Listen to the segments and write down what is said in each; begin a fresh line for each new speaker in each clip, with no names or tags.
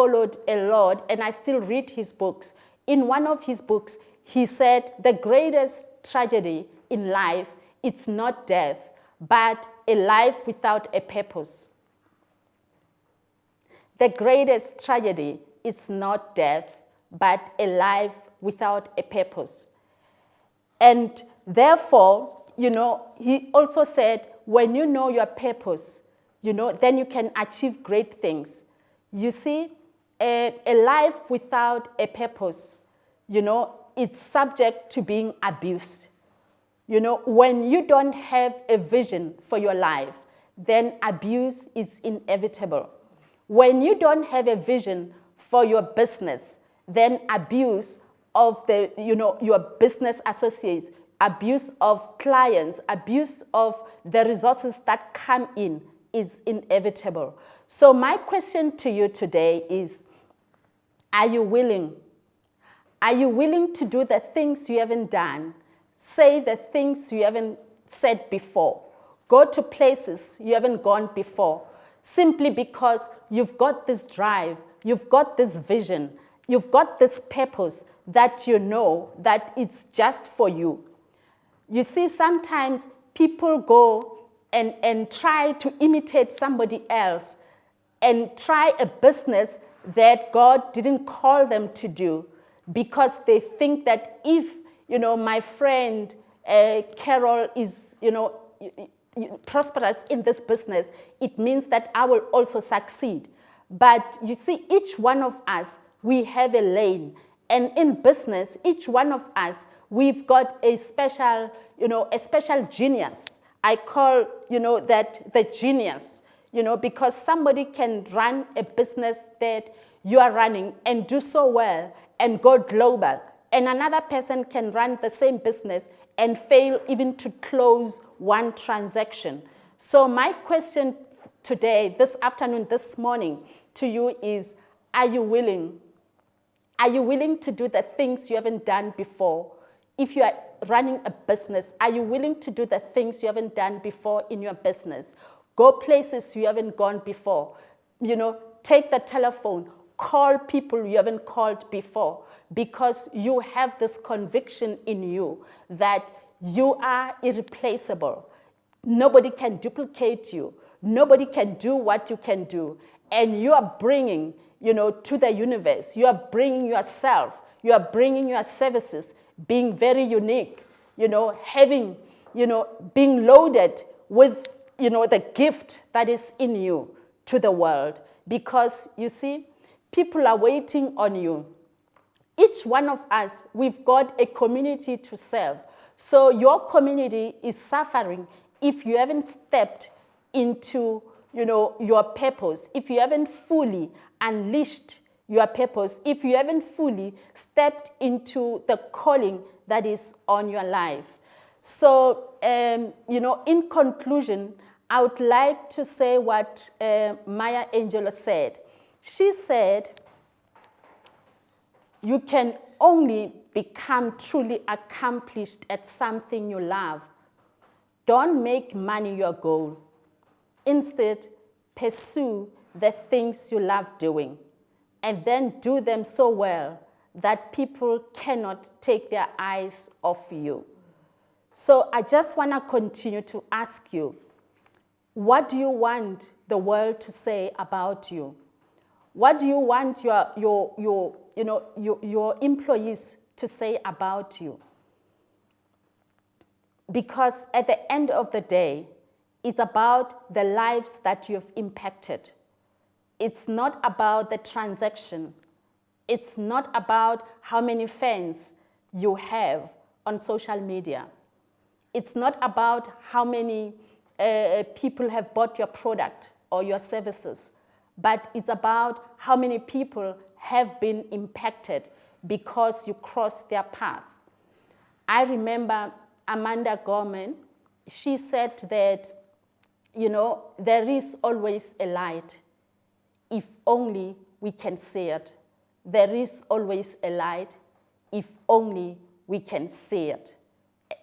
followed a lot, and I still read his books. In one of his books, he said, the greatest tragedy in life, it's not death, but a life without a purpose. The greatest tragedy is not death, but a life without a purpose. And therefore, he also said, when you know your purpose, then you can achieve great things. You see, a life without a purpose, it's subject to being abused. When you don't have a vision for your life, then abuse is inevitable. When you don't have a vision for your business, then abuse of your business associates, abuse of clients, abuse of the resources that come in is inevitable. So my question to you today is, are you willing? Are you willing to do the things you haven't done? Say the things you haven't said before. Go to places you haven't gone before, simply because you've got this drive, you've got this vision, you've got this purpose that you know that it's just for you. You see, sometimes people go and try to imitate somebody else and try a business that God didn't call them to do, because they think that if, my friend Carol is, prosperous in this business, it means that I will also succeed. But you see, each one of us, we have a lane. And in business, each one of us, we've got a special genius. I call, that the genius, because somebody can run a business that you are running and do so well and go global. And another person can run the same business and fail even to close one transaction. So my question today, this afternoon, this morning to you is, are you willing? Are you willing to do the things you haven't done before? If you are running a business, are you willing to do the things you haven't done before in your business? Go places you haven't gone before. Take the telephone, call people you haven't called before, because you have this conviction in you that you are irreplaceable. Nobody can duplicate you. Nobody can do what you can do. And you are bringing, to the universe, you are bringing yourself, you are bringing your services, being very unique, having, being loaded with, the gift that is in you to the world. Because, you see, people are waiting on you. Each one of us, we've got a community to serve. So your community is suffering if you haven't stepped into, your purpose, if you haven't fully unleashed your purpose, if you haven't fully stepped into the calling that is on your life. So, in conclusion, I would like to say what Maya Angelou said. She said, you can only become truly accomplished at something you love. Don't make money your goal. Instead, pursue the things you love doing, and then do them so well that people cannot take their eyes off you. So I just want to continue to ask you, what do you want the world to say about you? What do you want your employees to say about you? Because at the end of the day, it's about the lives that you've impacted. It's not about the transaction. It's not about how many fans you have on social media. It's not about how many people have bought your product or your services, but it's about how many people have been impacted because you crossed their path. I remember Amanda Gorman. She said that, there is always a light if only we can see it. There is always a light if only we can see it,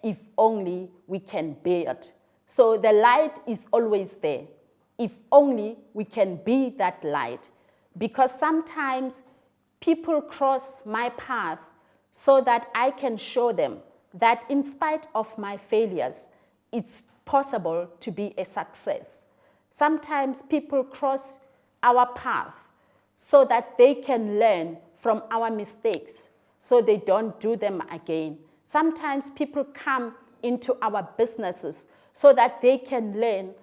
if only we can be it. So the light is always there, if only we can be that light. because sometimes people cross my path so that I can show them that in spite of my failures, it's possible to be a success. Sometimes people cross our path so that they can learn from our mistakes so they don't do them again. Sometimes people come into our businesses so that they can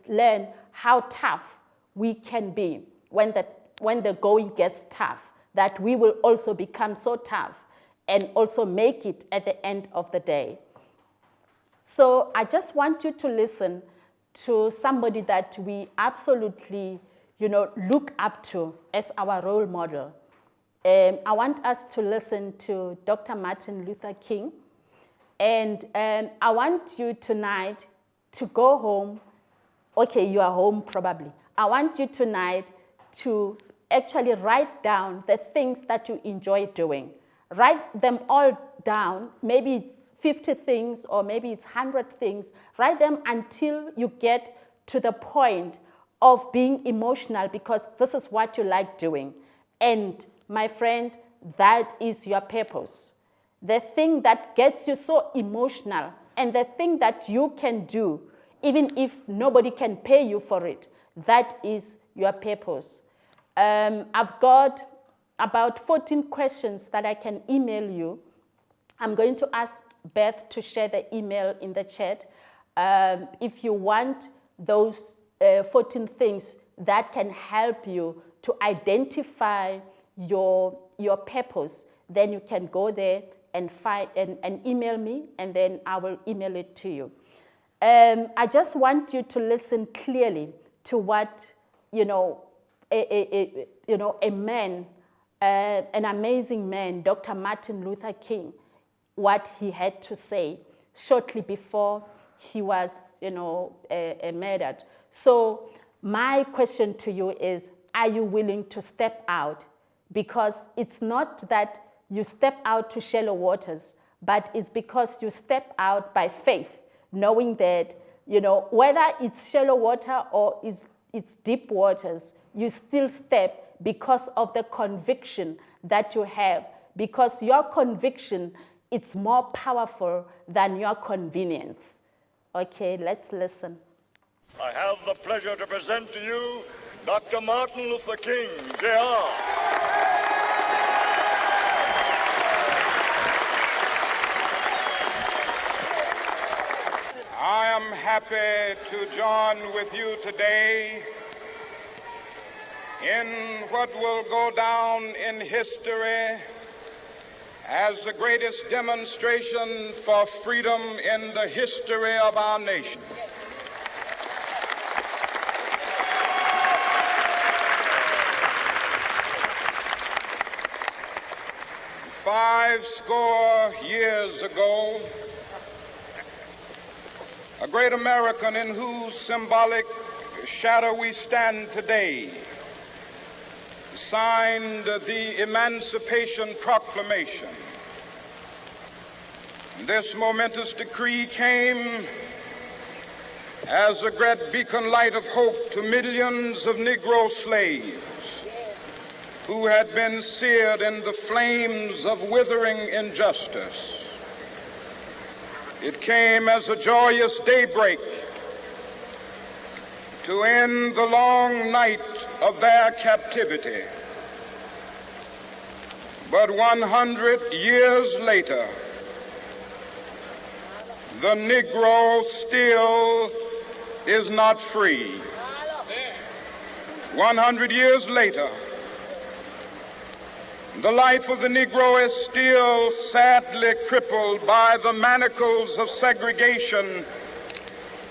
learn how tough we can be when the going gets tough, that we will also become so tough and also make it at the end of the day. So I just want you to listen to somebody that we absolutely, look up to as our role model. I want us to listen to Dr. Martin Luther King. And I want you tonight to go home. Okay, you are home probably. I want you tonight to actually write down the things that you enjoy doing. Write them all down. Maybe it's 50 things or maybe it's 100 things. Write them until you get to the point of being emotional, because this is what you like doing. And my friend, that is your purpose. The thing that gets you so emotional and the thing that you can do, even if nobody can pay you for it, that is your purpose. I've got about 14 questions that I can email you. I'm going to ask Beth to share the email in the chat. If you want those 14 things that can help you to identify your purpose, then you can go there and email me, and then I will email it to you. I just want you to listen clearly to what a man, an amazing man, Dr. Martin Luther King, what he had to say shortly before he was, murdered. So my question to you is, are you willing to step out? Because it's not that you step out to shallow waters, but it's because you step out by faith, knowing that, whether it's shallow water or it's deep waters, you still step because of the conviction that you have, because your conviction, it's more powerful than your convenience. Okay, let's listen.
I have the pleasure to present to you Dr. Martin Luther King, Jr.
I am happy to join with you today in what will go down in history as the greatest demonstration for freedom in the history of our nation. Five score years ago, a great American in whose symbolic shadow we stand today signed the Emancipation Proclamation. This momentous decree came as a great beacon light of hope to millions of Negro slaves who had been seared in the flames of withering injustice. It came as a joyous daybreak to end the long night of their captivity. But 100 years later, the Negro still is not free. 100 years later, the life of the Negro is still sadly crippled by the manacles of segregation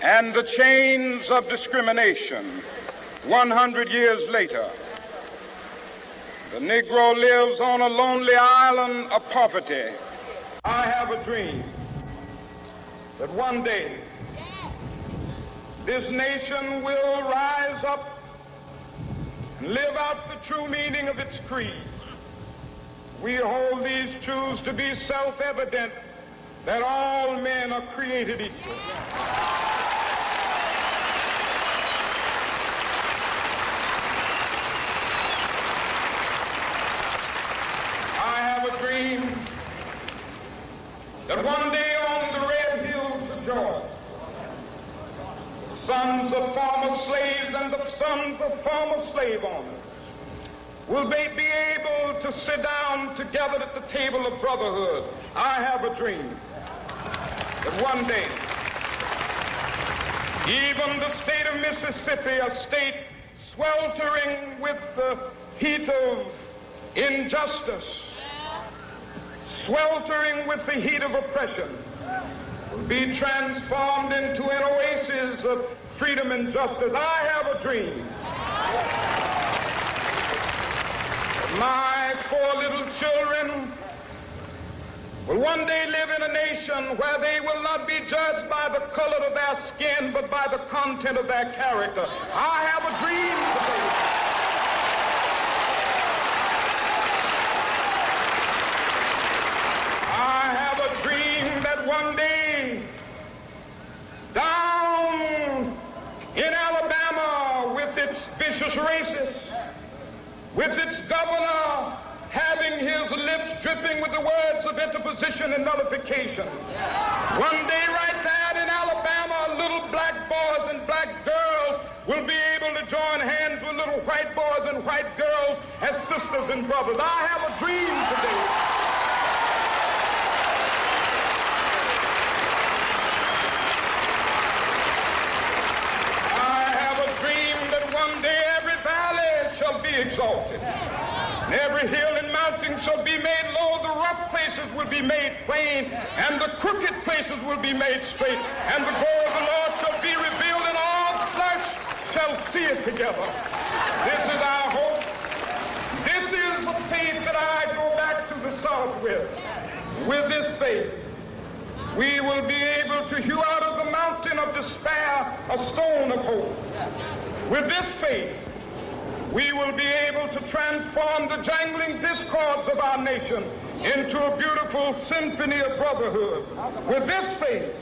and the chains of discrimination. 100 years later, the Negro lives on a lonely island of poverty. I have a dream that one day this nation will rise up and live out the true meaning of its creed. We hold these truths to be self-evident, that all men are created equal. that one day on the red hills of Georgia, the sons of former slaves and the sons of former slave owners will they be able to sit down together at the table of brotherhood. I have a dream that one day, even the state of Mississippi, a state sweltering with the heat of injustice, sweltering with the heat of oppression, will be transformed into an oasis of freedom and justice. I have a dream. My 4 little children will one day live in a nation where they will not be judged by the color of their skin, but by the content of their character. I have a dream today. I have a dream that one day, down in Alabama, with its vicious racists, with its governor having his lips dripping with the words of interposition and nullification. One day right there in Alabama, little black boys and black girls will be able to join hands with little white boys and white girls as sisters and brothers. I have a dream today. Exalted. And every hill and mountain shall be made low, the rough places will be made plain, and the crooked places will be made straight, and the glory of the Lord shall be revealed, and all flesh shall see it together. This is our hope. This is a faith that I go back to the South with. With this faith, we will be able to hew out of the mountain of despair a stone of hope. With this faith, we will be able to transform the jangling discords of our nation into a beautiful symphony of brotherhood. With this faith,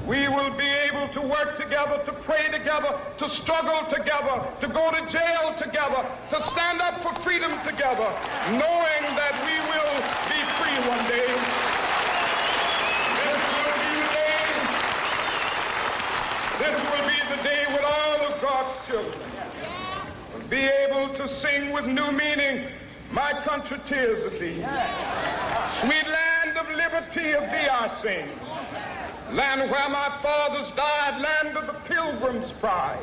we will be able to work together, to pray together, to struggle together, to go to jail together, to stand up for freedom together, knowing that we will be free one day. This will be the day when all of God's children be able to sing with new meaning, my country, tears of thee. Sweet land of liberty, of thee I sing. Land where my fathers died, land of the pilgrim's pride.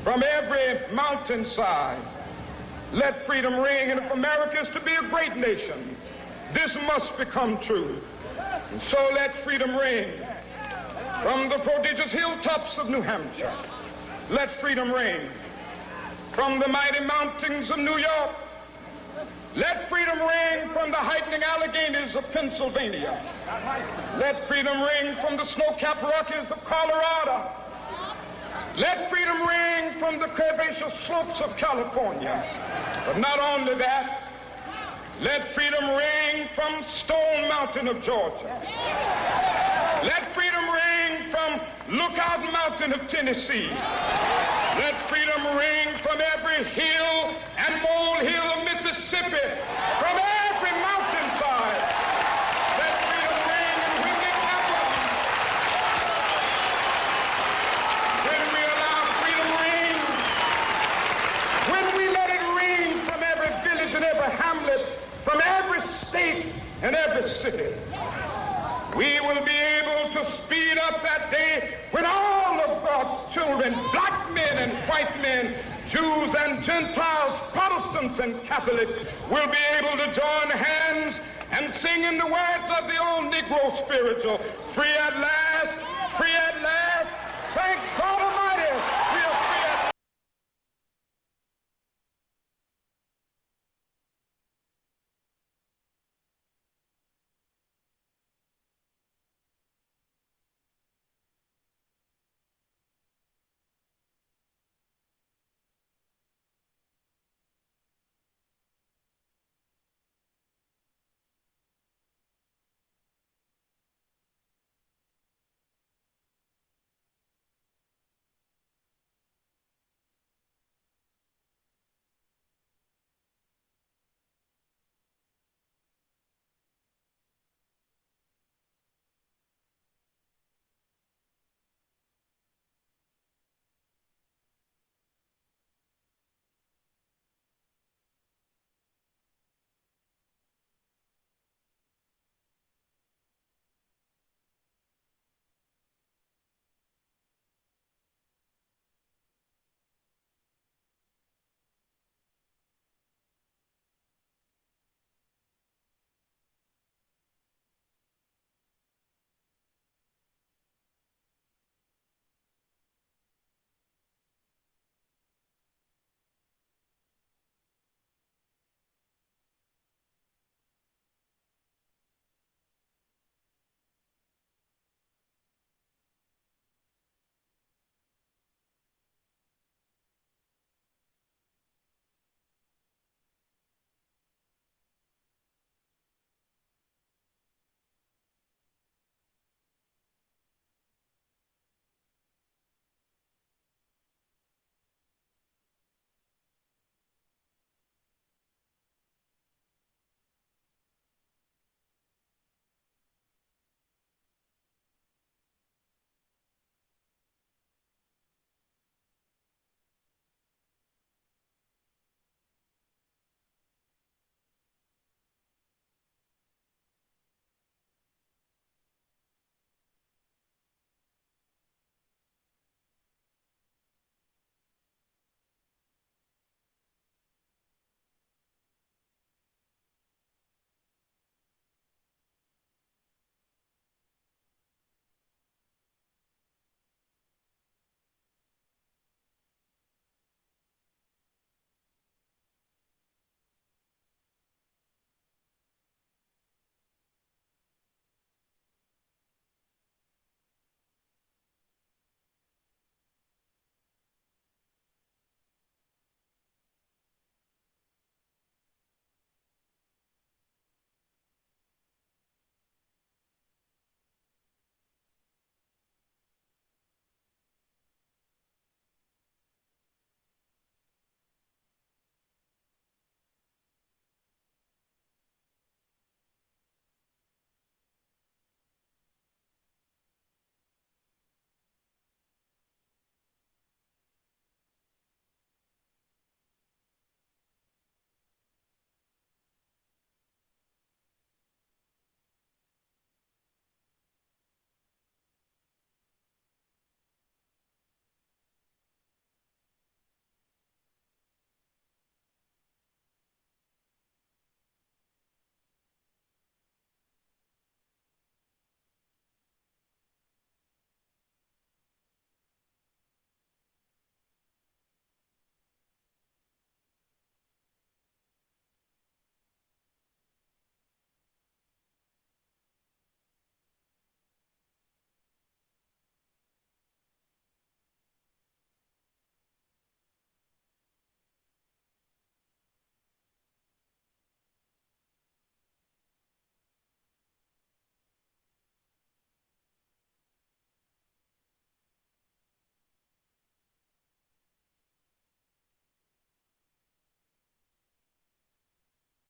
From every mountainside, let freedom ring. And if America is to be a great nation, this must become true. And so let freedom ring. From the prodigious hilltops of New Hampshire, let freedom ring. From the mighty mountains of New York, let freedom ring. From the heightening Alleghenies of Pennsylvania, let freedom ring. From the snow-capped Rockies of Colorado, let freedom ring. From the curvaceous slopes of California. But not only that, let freedom ring from Stone Mountain of Georgia. Let freedom ring from Lookout Mountain of Tennessee. Let freedom ring from every hill and molehill of Mississippi, from every mountainside. Let freedom ring, and when it happens, when we allow freedom ring, when we let it ring from every village and every hamlet, from every state and every city, we will be able to speed up that day when all of God's children, black men and white men, Jews and Gentiles, Protestants and Catholics, will be able to join hands and sing in the words of the old Negro spiritual, free at last, thank